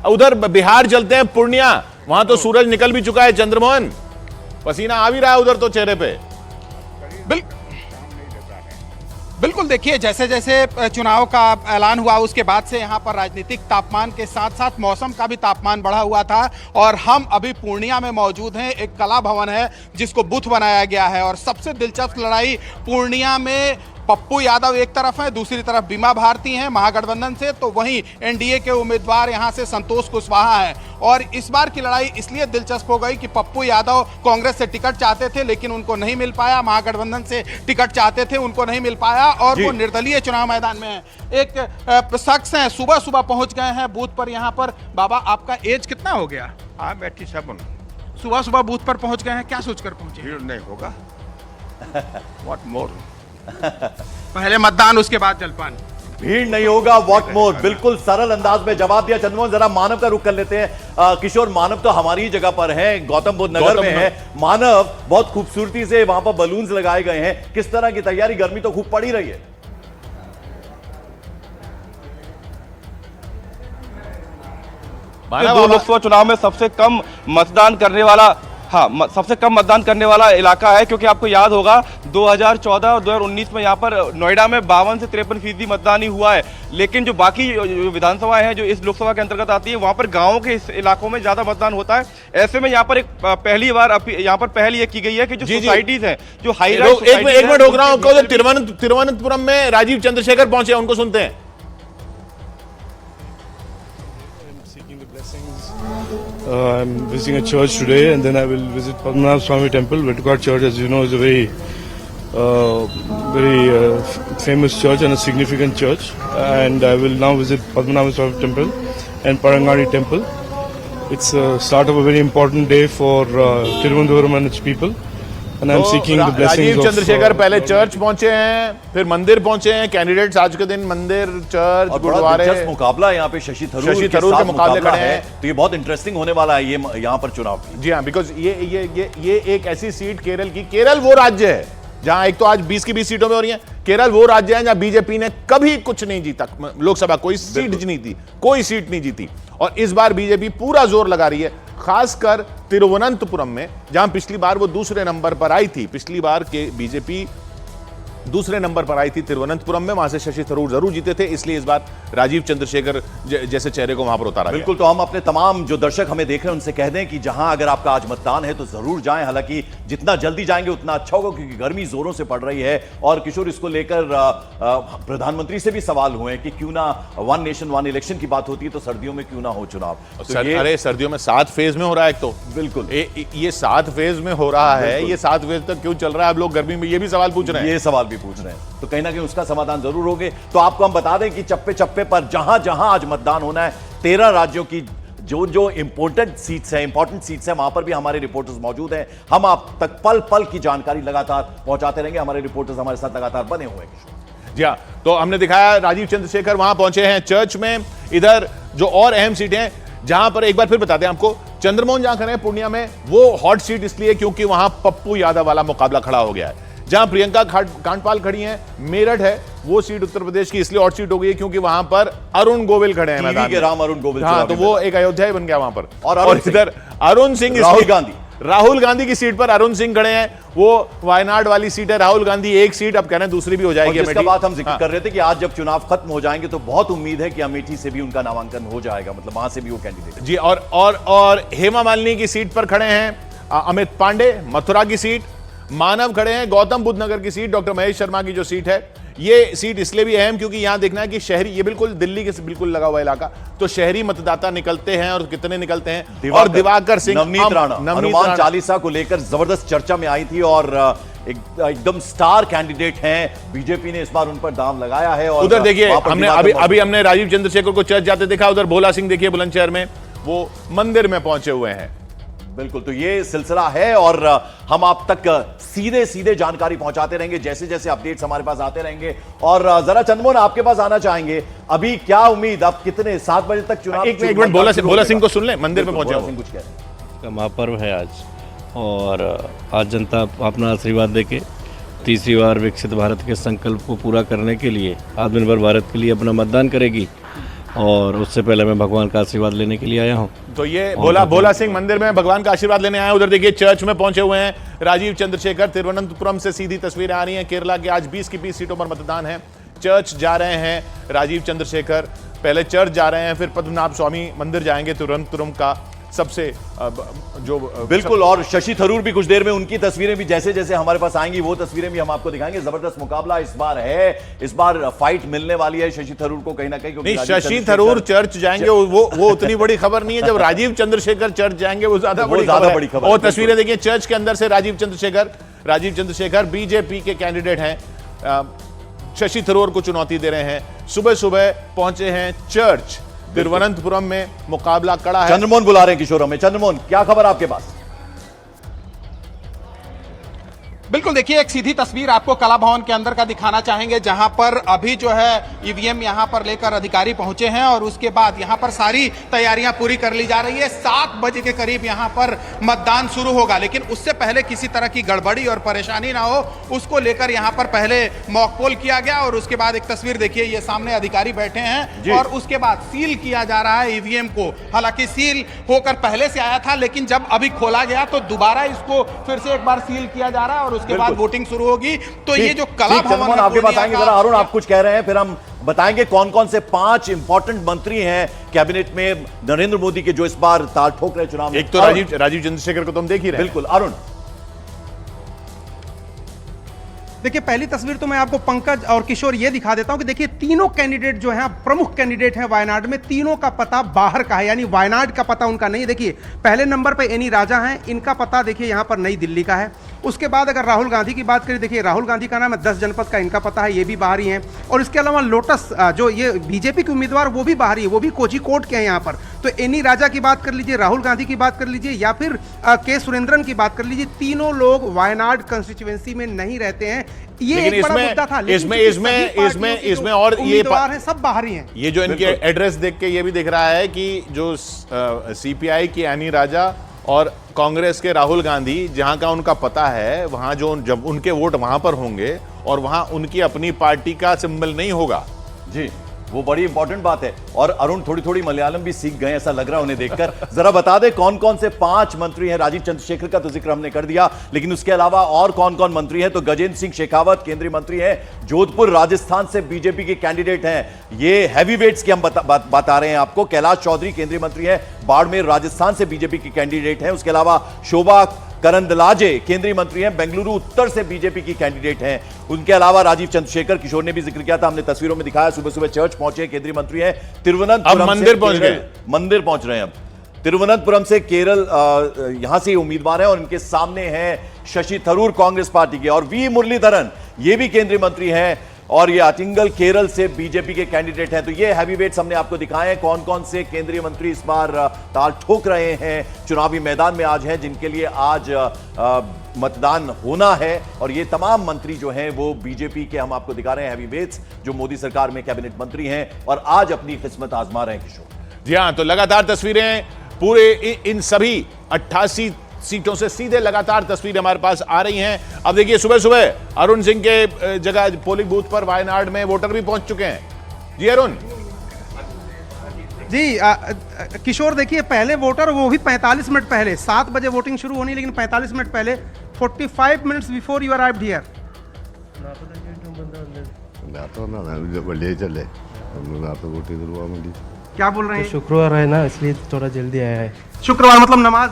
उधर बिहार चलते हैं, पूर्णिया, वहां तो सूरज निकल भी चुका है। चंद्रमोहन, पसीना आ भी रहा है उधर तो चेहरे पे। बिल्कुल, देखिए जैसे जैसे चुनाव का ऐलान हुआ उसके बाद से यहाँ पर राजनीतिक तापमान के साथ साथ मौसम का भी तापमान बढ़ा हुआ था और हम अभी पूर्णिया में मौजूद हैं। एक कला भवन है जिसको बुथ बनाया गया है और सबसे दिलचस्प लड़ाई पूर्णिया में पप्पू यादव एक तरफ है, दूसरी तरफ बीमा भारती हैं महागठबंधन से, तो वहीं एनडीए के उम्मीदवार यहां से संतोष कुशवाहा हैं। और इस बार की लड़ाई इसलिए दिलचस्प हो गई कि पप्पू यादव कांग्रेस से टिकट चाहते थे लेकिन उनको नहीं मिल पाया, महागठबंधन से टिकट चाहते थे उनको नहीं मिल पाया और वो निर्दलीय चुनाव मैदान में है। एक शख्स हैं, सुबह सुबह पहुंच गए हैं बूथ पर। यहाँ पर बाबा, आपका एज कितना हो गया? 87। सुबह सुबह बूथ पर पहुंच गए हैं, क्या सोचकर पहुंचे? भीड़ नहीं होगा। What more. पहले मतदान उसके बाद जलपान। भीड़ नहीं होगा, व्हाट मोर। बिल्कुल सरल अंदाज में जवाब दिया चंद्रमोहन। जरा मानव का रुख कर लेते हैं। किशोर, मानव तो हमारी ही जगह पर है, गौतम बुद्ध नगर में है। मानव, बहुत खूबसूरती से वहां पर बलून्स लगाए गए हैं, किस तरह की तैयारी? गर्मी तो खूब पड़ी रही है। दो लोकसभा चुनाव में सबसे कम मतदान करने वाला इलाका है, क्योंकि आपको याद होगा 2014 और 2019 में यहाँ पर नोएडा में 52 से 53% मतदान ही हुआ है। लेकिन जो बाकी विधानसभाएं हैं जो इस लोकसभा के अंतर्गत आती है, वहाँ पर गांवों के इस इलाकों में ज्यादा मतदान होता है। ऐसे में यहाँ पर एक पहली बार यहाँ पर पहल ये की गई है कि जो सोसाइटीज हैं, जो हाई एक मिनट रोक रहा हूँ, तिरुवनंतपुरम में राजीव चंद्रशेखर पहुंचे, उनको सुनते हैं। I'm visiting a church today, and then I will visit Padmanabh Swami Temple. Vetukad Church, as you know, is a very famous church and a significant church. And I will now visit Padmanabh Swami Temple and Parangani Temple. It's the start of a very important day for Tiruvandhuram and its people. And I'm seeking the blessings Rajiv Chandrashekhar पहले church पहुंचे हैं, फिर मंदिर पहुंचे हैं। Candidates आज के दिन मंदिर, चर्च, गुरुद्वारे। मुकाबला यहाँ पे शशि थरूर के मुकाबले खड़े हैं, तो ये बहुत इंटरेस्टिंग होने वाला है ये यहाँ पर चुनाव। जी हाँ, बिकॉज ये एक ऐसी सीट केरल वो राज्य है जहां एक तो आज 20 की 20 सीटों में हो रही हैं। केरल वो राज्य है जहां बीजेपी ने कभी कुछ नहीं जीता, लोकसभा कोई सीट नहीं थी, कोई सीट नहीं जीती। और इस बार बीजेपी पूरा जोर लगा रही है, खासकर तिरुवनंतपुरम में, जहां पिछली बार वो दूसरे नंबर पर आई थी। पिछली बार के बीजेपी दूसरे नंबर पर आई थी तिरुवनंतपुरम में, वहां से शशि थरूर जरूर जीते थे, इसलिए इस बार राजीव चंद्रशेखर जैसे चेहरे को वहां पर उतारा गया। बिल्कुल, तो हम अपने तमाम जो दर्शक हमें देख रहे हैं उनसे कह दें कि जहां अगर आपका आज मतदान है तो जरूर जाएं। हालांकि जितना जल्दी जाएंगे उतना अच्छा होगा, क्योंकि गर्मी जोरों से पड़ रही है। और किशोर, इसको लेकर प्रधानमंत्री से भी सवाल हुए कि क्यों ना वन नेशन वन इलेक्शन की बात होती है तो सर्दियों में क्यों ना हो चुनाव। अरे सर्दियों में 7 फेज में हो रहा है एक तो। बिल्कुल, ये 7 फेज में हो रहा है, ये 7 फेज तक क्यों चल रहा है? आप लोग गर्मी में ये भी सवाल पूछ रहे हैं, ये सवाल भी पूछ रहे हैं, तो कहीं ना कहीं उसका समाधान जरूर होगे। तो आपको हम बता दें कि चप्पे चप्पे पर जहां जहां आज मतदान होना है, 13 राज्यों की जो इंपोर्टेंट सीट्स हैं वहां पर भी हमारे रिपोर्टर्स मौजूद हैं। हम आप तक पल पल की जानकारी लगातार पहुंचाते रहेंगे, हमारे रिपोर्टर्स हमारे साथ लगातार बने हुए हैं। जी हाँ, तो हमने दिखाया राजीव चंद्रशेखर वहां पहुंचे हैं चर्च में। इधर जो और अहम सीटें हैं, जहां पर एक बार फिर बताते हैं आपको, चंद्रमोहन जहां खड़े हैं पूर्णिया में, वो हॉट सीट इसलिए क्योंकि वहां पप्पू यादव वाला मुकाबला खड़ा हो गया है। जहां प्रियंका कांडपाल खड़ी हैं, मेरठ है, वो सीट उत्तर प्रदेश की इसलिए हॉट सीट हो गई है क्योंकि वहां पर अरुण गोविल खड़े हैं मैदान में। राम अरुण गोविल, हाँ, तो वो एक अयोध्या ही बन गया वहां पर। और इधर अरुण सिंह, राहुल गांधी की सीट पर अरुण सिंह खड़े हैं। वो वायनाड वाली सीट है, राहुल गांधी एक सीट, अब कह रहे हैं दूसरी भी हो जाएगी। जिसका बात हम जिक्र कर रहे थे कि आज जब चुनाव खत्म हो जाएंगे तो बहुत उम्मीद है कि अमेठी से भी उनका नामांकन हो जाएगा, मतलब वहां से भी वो कैंडिडेट। जी, और हेमा मालिनी की सीट पर खड़े हैं अमित पांडे, मथुरा की सीट। मानव खड़े हैं गौतम बुद्ध नगर की सीट, डॉक्टर महेश शर्मा की जो सीट है। ये सीट इसलिए भी अहम क्योंकि यहां देखना है कि शहरी, ये बिल्कुल दिल्ली के बिल्कुल लगा हुआ इलाका, तो शहरी मतदाता निकलते हैं और कितने निकलते हैं। और दिवाकर सिंह, नवनीत राणा हनुमान चालीसा को लेकर जबरदस्त चर्चा में आई थी और एकदम स्टार कैंडिडेट हैं। बीजेपी ने इस बार उन पर दाम लगाया है। और उधर देखिए, हमने हमने राजीव चंद्रशेखर को चर्च जाते देखा। उधर भोला सिंह देखिए बुलंदशहर में, वो मंदिर में पहुंचे हुए हैं। बिल्कुल, तो ये सिलसिला है और हम आप तक सीधे जानकारी पहुंचाते रहेंगे जैसे जैसे अपडेट्स हमारे पास आते रहेंगे। और जरा चंद्रमोहन आपके पास आना चाहेंगे, अभी क्या उम्मीद, आप कितने 7 बजे तक चुनाव? एक मिनट भोला सिंह को सुन ले, मंदिर में पहुंचे सिंह कुछ कह रहे हैं। महापर्व है आज, और आज जनता अपना आशीर्वाद देके तीसरी बार विकसित भारत के संकल्प को पूरा करने के लिए, आत्मनिर्भर भारत के लिए अपना मतदान करेगी। और उससे पहले मैं भगवान का आशीर्वाद लेने के लिए आया हूँ। तो ये भोला सिंह मंदिर में भगवान का आशीर्वाद लेने आए हैं। उधर देखिए चर्च में पहुंचे हुए हैं राजीव चंद्रशेखर। तिरुवनंतपुरम से सीधी तस्वीरें आ रही हैं। केरला के आज 20 की 20 सीटों पर मतदान है। चर्च जा रहे हैं राजीव चंद्रशेखर, पहले चर्च जा रहे हैं, फिर पद्मनाभ स्वामी मंदिर जाएंगे, तिरुवनंतपुरम का सबसे जो बिल्कुल। और शशि थरूर भी कुछ देर में, उनकी तस्वीरें भी जैसे जैसे हमारे पास आएंगी वो तस्वीरें भी हम आपको दिखाएंगे। जबरदस्त मुकाबला इस बार है, इस बार फाइट मिलने वाली है शशि थरूर को कहीं ना कहीं, क्योंकि नहीं, शशि थरूर चर्च जाएंगे वो उतनी बड़ी खबर नहीं है। जब राजीव चंद्रशेखर चर्च जाएंगे वो ज्यादा बड़ी खबर है। और तस्वीरें देखिए चर्च के अंदर से राजीव चंद्रशेखर बीजेपी के कैंडिडेट हैं, शशि थरूर को चुनौती दे रहे हैं। सुबह सुबह पहुंचे हैं चर्च। तिरुवनंतपुरम में मुकाबला कड़ा है। चंद्रमोहन बुला रहे हैं किशोर हमें। चंद्रमोहन, क्या खबर आपके पास? बिल्कुल, देखिए एक सीधी तस्वीर आपको कला भवन के अंदर का दिखाना चाहेंगे, जहां पर अभी जो है ईवीएम यहां पर लेकर अधिकारी पहुंचे हैं और उसके बाद यहां पर सारी तैयारियां पूरी कर ली जा रही है। 7 बजे के करीब यहां पर मतदान शुरू होगा, लेकिन उससे पहले किसी तरह की गड़बड़ी और परेशानी ना हो उसको लेकर यहां पर पहले मॉक पोल किया गया और उसके बाद एक तस्वीर देखिए, ये सामने अधिकारी बैठे हैं और उसके बाद सील किया जा रहा है ईवीएम को। हालांकि सील होकर पहले से आया था, लेकिन जब अभी खोला गया तो दोबारा इसको फिर से एक बार सील किया जा रहा है और उसके बाद वोटिंग शुरू होगी। तो ये जो कला भवन है, आपके बताएंगे जरा। अरुण, आप कुछ कह रहे हैं, फिर हम बताएंगे कौन कौन से 5 इंपॉर्टेंट मंत्री हैं कैबिनेट में नरेंद्र मोदी के जो इस बार ताल ठोक रहे चुनाव में। एक तो राजीव चंद्रशेखर को तुम देख ही रहे। बिल्कुल। अरुण, देखिए पहली तस्वीर तो मैं आपको पंकज और किशोर ये दिखा देता हूं कि देखिए तीनों कैंडिडेट जो हैं, प्रमुख कैंडिडेट हैं वायनाड में, तीनों का पता बाहर का है, यानी वायनाड का पता उनका नहीं है। देखिए पहले नंबर पे एनी राजा हैं, इनका पता देखिए यहां पर नई दिल्ली का है। उसके बाद अगर राहुल गांधी की बात करें, देखिए राहुल गांधी का नाम है, 10 जनपद का इनका पता है, ये भी बाहर ही हैं। और इसके अलावा लोटस जो ये बीजेपी के उम्मीदवार वो भी बाहर ही है, वो भी कोझिकोड के हैं यहाँ पर। तो एनी राजा की बात कर लीजिए, राहुल गांधी की बात कर लीजिए या फिर के सुरेंद्रन की बात कर लीजिए, तीनों लोग वायनाड कंस्टिट्यूएंसी में नहीं रहते हैं। ये एक बड़ा मुद्दा था। इसमें और ये हैं, सब बाहर ही हैं। ये जो इनके एड्रेस देख के ये भी दिख रहा है कि जो सीपीआई की एनी राजा और कांग्रेस के राहुल गांधी, जहां का उनका पता है, वहां जो जब उनके वोट वहां पर होंगे और वहां उनकी अपनी पार्टी का सिंबल नहीं होगा। जी, वो बड़ी इंपॉर्टेंट बात है। और अरुण थोड़ी थोड़ी मलयालम भी सीख गए ऐसा लग रहा है उन्हें देखकर। जरा बता दे कौन कौन से 5 मंत्री हैं। राजीव चंद्रशेखर का तो जिक्र हमने कर दिया, लेकिन उसके अलावा और कौन कौन मंत्री हैं? तो गजेंद्र सिंह शेखावत केंद्रीय मंत्री हैं, जोधपुर राजस्थान से बीजेपी के कैंडिडेट हैं। ये हैवी वेट्स की हम बता रहे हैं आपको। कैलाश चौधरी केंद्रीय मंत्री हैं, बाड़मेर राजस्थान से बीजेपी के कैंडिडेट हैं। उसके अलावा शोभा करंदलाजे केंद्रीय मंत्री हैं, बेंगलुरु उत्तर से बीजेपी की कैंडिडेट हैं। उनके अलावा राजीव चंद्रशेखर, किशोर ने भी जिक्र किया था, हमने तस्वीरों में दिखाया, सुबह सुबह चर्च पहुंचे, केंद्रीय मंत्री हैं। तिरुवनंतपुरम मंदिर पहुंच गए, मंदिर पहुंच रहे हैं। अब तिरुवनंतपुरम से केरल यहां से उम्मीदवार हैं और इनके सामने हैं शशि थरूर कांग्रेस पार्टी के, और वी मुरलीधरन ये भी केंद्रीय मंत्री हैं, और ये आटिंगल केरल से बीजेपी के कैंडिडेट हैं। तो ये हैवीवेट्स हमने आपको दिखाए हैं, कौन कौन से केंद्रीय मंत्री इस बार ताल ठोक रहे हैं, चुनावी मैदान में आज हैं, जिनके लिए आज मतदान होना है। और ये तमाम मंत्री जो हैं वो बीजेपी के, हम आपको दिखा रहे हैं हैवीवेट्स, जो मोदी सरकार में कैबिनेट मंत्री हैं और आज अपनी किस्मत आजमा रहे हैं। किशोर जी हाँ, तो लगातार तस्वीरें पूरे इन सभी 88 सीटों से सीधे लगातार तस्वीरें हमारे पास आ रही हैं। अब देखिए सुबह सुबह अरुण सिंह के जगह पोलिंग बूथ पर वायनाड में वोटर भी पहुंच चुके हैं। जी अरुण। जी किशोर, देखिए पहले वोटर वो भी 45 मिनट पहले, 7 बजे वोटिंग शुरू होनी, लेकिन 45 मिनट पहले 45 minutes before you arrived here. क्या बोल रहे हैं? शुक्रवार है ना, इसलिए थोड़ा जल्दी आया है। शुक्रवार मतलब नमाज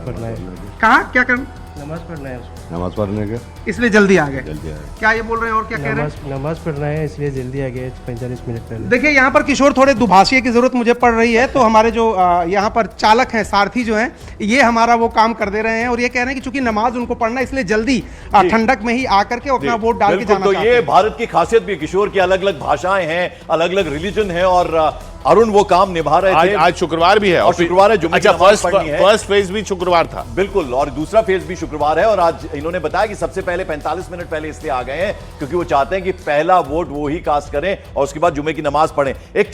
पढ़ना है। कहाँ क्या करना? नमाज पढ़ना है, नमाज पढ़ने के इसलिए जल्दी आ गए। क्या ये बोल रहे हैं और क्या कह रहे हैं? नमाज पढ़ना है इसलिए जल्दी आ गए 45 मिनट पहले। देखिए यहाँ पर किशोर थोड़े दुभाषिये की जरूरत मुझे पड़ रही है, तो हमारे जो यहाँ पर चालक हैं, सारथी जो हैं, ये हमारा वो काम कर दे रहे हैं और ये कह रहे हैं कि चूंकि नमाज उनको पढ़ना है इसलिए जल्दी ठंडक में ही आकर के अपना वोट डाल के जाना चाहते हैं। तो ये भारत की खासियत भी किशोर की, अलग अलग भाषाएं हैं, अलग अलग रिलीजन है, और अरुण वो काम निभा रहे थे। आज शुक्रवार भी है और शुक्रवार है, अच्छा फर्स्ट फेज भी शुक्रवार था। बिल्कुल, और दूसरा फेज भी शुक्रवार है। और आज इन्होंने बताया कि सबसे पहले 45 मिनट पहले इसलिए आ गए हैं क्योंकि वो चाहते हैं कि पहला वोट वो ही कास्ट करें और उसके बाद जुमे की नमाज पढ़ें। एक